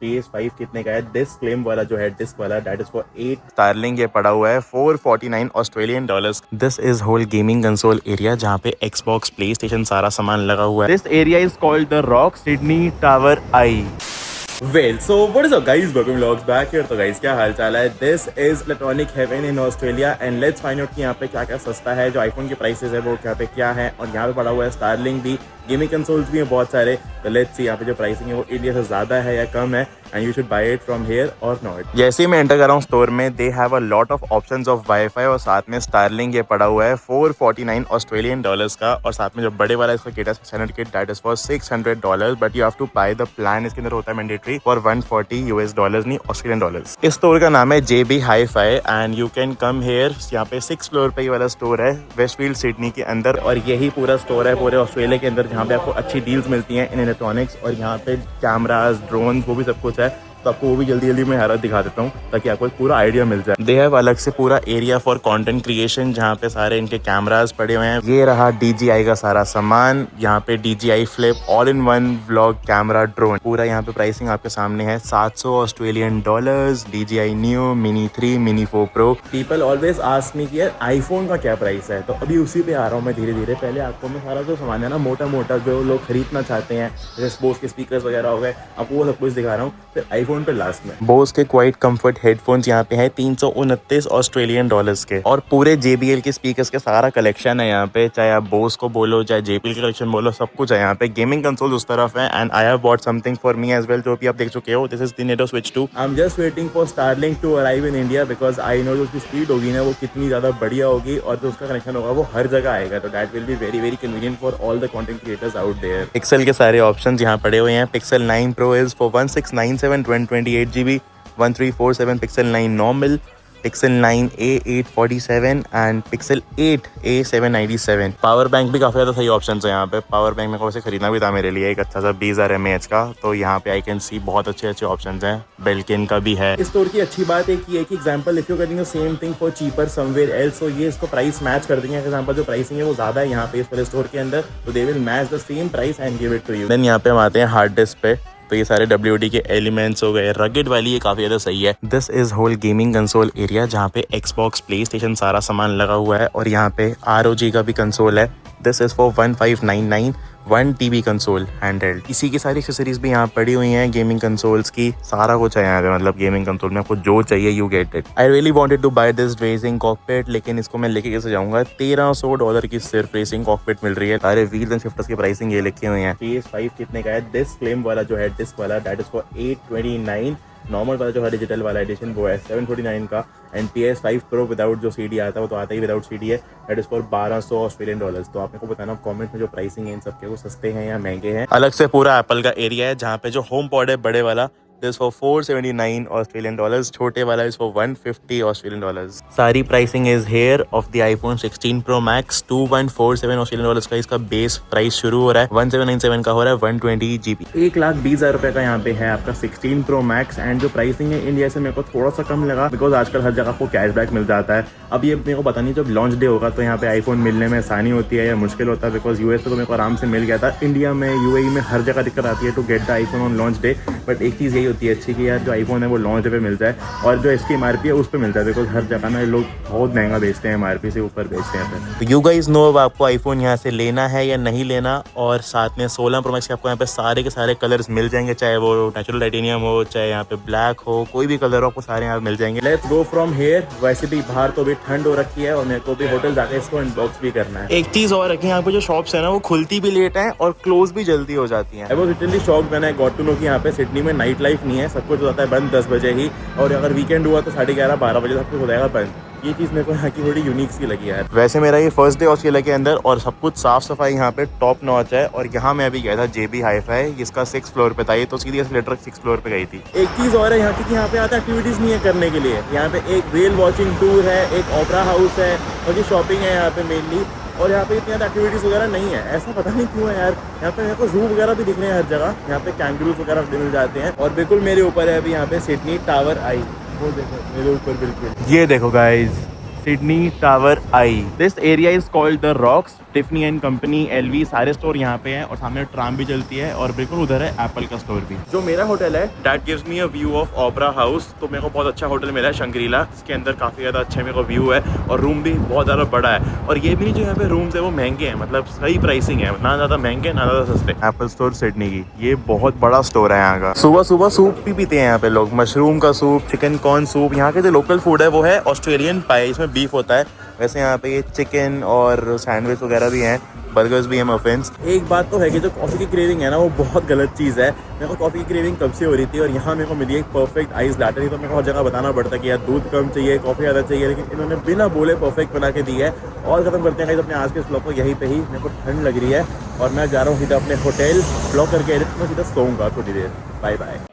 PS5 कितने का है, डिस्क क्लेम वाला जो है, डिस्क वाला, दैट इज फॉर 8 स्टारलिंग। ये पड़ा हुआ है 449 Australian dollars. This is whole gaming console area जहाँ पे एक्सबॉक्स, प्ले स्टेशन सारा सामान लगा हुआ है। This area is called the rock Sydney Tower I. Well, so what is up guys, welcome vlogs back here। तो guys क्या हाल चाल है, this is electronic heaven in Australia and let's find out कि यहाँ पे क्या क्या सस्ता है, जो आईफोन के प्राइसेस है वो यहाँ पे क्या है। और यहाँ पे पड़ा हुआ है स्टारलिंक भी, गेमिंग कंसोल्स भी हैं बहुत सारे। तो लेट्स सी यहाँ पे जो प्राइसिंग है वो इंडिया से ज़्यादा है या कम है, and you should buy it from here और नॉट। जैसे ही मैं एंटर कर रहा हूँ स्टोर में, they have a lot of options of wifi और साथ में स्टारलिंक ये पड़ा हुआ है 449 ऑस्ट्रेलियन डॉलर्स का। और साथ में जो बड़े वाला इसका किट है 600 kit, that is for $600, but you have to buy the plan. इसके अंदर होता है मैंडेटरी फॉर $140 नहीं ऑस्ट्रेलियन डॉलर्स। इस स्टोर का नाम है JB Hi-Fi and you can come here. यहाँ पे 6th फ्लोर पे ये वाला स्टोर है वेस्टफील्ड सिडनी के अंदर, और यही पूरा स्टोर है पूरे ऑस्ट्रेलिया के अंदर जहाँ पे आपको अच्छी डील्स मिलती हैं इन इलेक्ट्रॉनिक्स। और यहाँ पे कैमराज, ड्रोन, वो भी सब कुछ है। तो आपको वो भी जल्दी जल्दी मैं हालत दिखा देता हूँ ताकि आपको एक पूरा आइडिया मिल जाए। दे हैव अलग से पूरा एरिया फॉर कंटेंट क्रिएशन जहाँ पे सारे इनके कैमरास पड़े हुए हैं। ये रहा DJI का सारा सामान, यहाँ पे DJI flip all in one vlog camera drone. पूरा यहाँ पे प्राइसिंग आपके सामने है, $700 Australian dollars. DJI Neo, Mini 3, Mini 4 Pro। People always ask me कि यार आईफोन का क्या प्राइस है, तो अभी उसी पे आ रहा हूँ मैं धीरे धीरे। पहले आपको मैं सारा जो सामान है ना मोटा मोटा जो लोग खरीदना चाहते हैं, जैसे बोस के स्पीकर्स वगैरह हो गए, आपको वो सब कुछ दिखा रहा हूँ, फिर आईफोन पे लास्ट में। बोस के क्वाइट कंफर्ट हेडफोन्स यहाँ पे है 329 ऑस्ट्रेलियन डॉलर्स के। और पूरे JBL के स्पीकर्स के सारा कलेक्शन है यहाँ पे, चाहे आप बोस को बोलो चाहे JBL के कलेक्शन बोलो, सब कुछ है यहाँ पे। गेमिंग कंसोल उस तरफ है and I have bought something for me as well, जो भी आप देख चुके हो। This is the NATO Switch 2। I am just waiting for Starlink to arrive in India because I know जो उसकी स्पीड होगी ना वो कितनी ज्यादा बढ़िया होगी, और जो उसका कनेक्शन होगा वो हर जगह आएगा। तो that will be very very convenient for all the content creators out there. Pixel के सारे ऑप्शंस यहाँ पड़े हुए हैं। Pixel 9 Pro is for 1697 128 GB, 1347 Pixel 9 normal, Pixel 9a 847 and Pixel 8a 797। Power bank भी काफ़ी ज़्यादा सही ऑप्शन है यहाँ पे। पावर बैंक मेरे को वैसे खरीदना भी था मेरे लिए एक अच्छा सा 20,000 mAh का। तो यहाँ पे आई कैन सी बहुत अच्छे अच्छे ऑप्शन हैं। बेल्किन का भी है। इस स्टोर की अच्छी बात एक ये है कि example if you cutting the same thing for cheaper somewhere else, तो ये इसको प्राइस मैच कर देंगे। एग्जांपल जो प्राइसिंग है वो ज़्यादा है यहाँ पे इस वाले स्टोर के अंदर, तो they will match the same price and give it to you. Then यहाँ पे हम आते हैं हार्ड डिस्क पे। तो ये सारे WD के एलिमेंट्स हो गए। रगेड वाली ये काफी ज्यादा सही है। This is whole gaming console area जहाँ पे एक्सबॉक्स, प्ले स्टेशन सारा सामान लगा हुआ है। और यहाँ पे ROG का भी कंसोल है। This is for 1599 1 TB console handheld. इसी की सारी एक्सेसरीज भी यहाँ पड़ी हुई हैं गेमिंग कंसोल्स की। सारा कुछ है यहाँ पे, मतलब गेमिंग कंसोल में आपको जो चाहिए you get it. I really wanted to buy this racing cockpit, लेकिन इसको मैं लेके कैसे जाऊंगा। $1300 की सिर्फ रेसिंग कॉकपिट मिल रही है। सारे व्हील्स एंड शिफ्टर्स की प्राइसिंग ये लिखी हुई है। PS5 कितने का है, डिस्क क्लेम वाला जो है डिस्क वाला, दैट इज फॉर 829। नॉर्मल वाला जो है डिजिटल वाला एडिशन वो है 749 का। एंड PS5 Pro विदाउट जो CD आता है वो तो आता ही विदाउट CD है, that is for $1200 Australian dollars. तो आपने को बताना कमेंट में जो प्राइसिंग है इन सब के, वो सस्ते हैं या महंगे हैं। अलग से पूरा एप्पल का एरिया है जहाँ पे जो होम पॉड है बड़े वाला, दिस फॉर 479 ऑस्ट्रेलियन डॉलर्स। छोटे वाला इज फॉर 150 ऑस्ट्रेलियन डॉलर्स। सारी pricing is here of the iPhone 16 Pro Max। 2147 Australian dollars का इसका बेस प्राइस शुरू हो रहा है। 1797 का हो रहा है 120 GB। 1,20,000 रुपए का यहाँ पे है आपका 16 Pro Max। एंड जो प्राइसिंग है इंडिया से मेरे को थोड़ा सा कम लगा बिकॉज आजकल हर जगह आपको कैशबैक मिल जाता है। अब ये मेरे को पता नहीं जब लॉन्च डे होगा तो यहाँ पे आईफोन मिलने में आसानी होती है या मुश्किल होता है, बिकॉज US पे तो मेरे को आराम से मिल गया था। इंडिया में, UAE में हर जगह दिक्कत आती है to get the iPhone on launch day. But एक चीज़ यही होती है अच्छी कि यार जो आईफोन है वो लॉन्च डे पे मिल जाए और जो इसकी MRP है उस पर मिल जाए, बिकॉज हर जगह ना लोग बहुत महंगा बेचते हैं, MRP से ऊपर बेचते हैं। तो यू गाइस नो अब आपको आईफोन यहाँ से लेना है या नहीं लेना। और साथ में 16 Pro Max के आपको यहाँ पे सारे के सारे कलर्स मिल जाएंगे, चाहे वो नेचुरल टाइटेनियम हो, चाहे यहाँ पे ब्लैक हो, कोई भी कलर हो आपको सारे यहाँ मिल जाएंगे। Let's go from here. वैसे भी बाहर तो भी ठंड हो रखी है और मेरे को भी होटल जाके इसको अनबॉक्स भी करना है। एक चीज और रखी है, यहाँ पे जो शॉप्स है ना वो खुलती भी लेट है और क्लोज भी जल्दी हो जाती है। I was literally shocked when I got to know कि यहाँ पे सिडनी में नाइट लाइफ नहीं है, सब कुछ होता है बंद 10 बजे ही, और अगर वीकेंड हुआ तो 11:30 12 बजे सब कुछ हो जाएगा बंद। ये चीज़ मेरे को यहाँ की थोड़ी यूनिक सी लगी है। वैसे मेरा ये फर्स्ट डे ऑस्ट्रेलिया के अंदर और सब कुछ साफ सफाई यहाँ पे टॉप नॉच है। और यहाँ मैं अभी गया था JB Hi-Fi, इसका 6th फ्लोर पे था ये, तो सीधी एस्केलेटर 6th फ्लोर पे गई थी। एक चीज़ और है यहाँ की कि यहाँ पे आता एक्टिविटीज़ नहीं है करने के लिए। यहाँ पे एक व्हेल वॉचिंग टूर है, एक ओपेरा हाउस है और ये शॉपिंग है यहाँ पे मेनली। और यहाँ पे इतनी ज़्यादा एक्टिविटीज़ वगैरह नहीं है, ऐसा पता नहीं क्यों है यार। यहाँ पे मेरे को जू वगैरह भी दिख रहे हैं हर जगह, यहाँ पे कैंगरूज वगैरह मिल जाते हैं। और बिल्कुल मेरे ऊपर है अभी यहाँ पे सिडनी टावर आई, वो देखो मेरे ऊपर बिल्कुल, ये देखो guys Sydney Tower Eye. This area is called the Rocks Tiffany and Company, LV, सारे स्टोर यहाँ पे हैं और सामने ट्राम भी चलती है और बिल्कुल उधर है एप्पल का स्टोर भी। जो मेरा होटल है that gives me a view of opera house, तो मेरे को बहुत अच्छा होटल मिला है शंग्रीला, इसके अंदर काफ़ी ज़्यादा अच्छा मेरे को व्यू है और रूम भी बहुत ज़्यादा बड़ा है। और ये भी नहीं जो यहाँ पे रूम्स है वो महंगे हैं, मतलब सही प्राइसिंग है, ना ज़्यादा महंगे ना ज़्यादा सस्ते। एप्पल स्टोर सिडनी की, ये बहुत बड़ा स्टोर है यहाँ का। सुबह सुबह सूप भी पीते हैं यहाँ पे लोग, मशरूम का सूप, चिकन कॉर्न सूप। यहाँ के जो लोकल फूड है वो है ऑस्ट्रेलियन पाई, इसमें बीफ होता है। वैसे यहाँ पे ये चिकन और सैंडविच वगैरह भी हैं, बर्गर्स भी हैं, मफिन्स। एक बात तो है कि जो कॉफ़ी की क्रेविंग है ना वो बहुत गलत चीज़ है। मेरे को कॉफ़ी की क्रेविंग कब से हो रही थी और यहाँ मेरे को मिली एक परफेक्ट आइस लैटे। तो मेरे को हर जगह बताना पड़ता कि यार दूध कम चाहिए, कॉफ़ी ज़्यादा चाहिए, लेकिन इन्होंने बिना बोले परफेक्ट बना के दी है। और ख़त्म करते हैं अपने आज के ब्लॉग को यहीं पे ही। मेरे को ठंड लग रही है और मैं जा रहा हूँ सीधा अपने होटल, ब्लॉग करके एडिट में सीधा सोऊंगा थोड़ी देर। Bye bye.